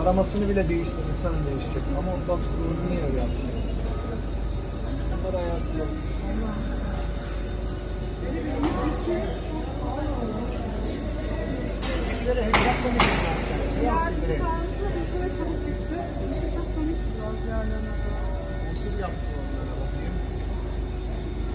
Taramasını bile değiştirirsen değişecek. Ama bak bunu niye öyle yaptın? Bunlar ayası yok. Bizlere hesapla mı geçecekler? Diğer bir tanesi hızlı ve çabuk bitti. Işıkta sonik biraz yerlerine. Nasıl yaptı onlara bakayım?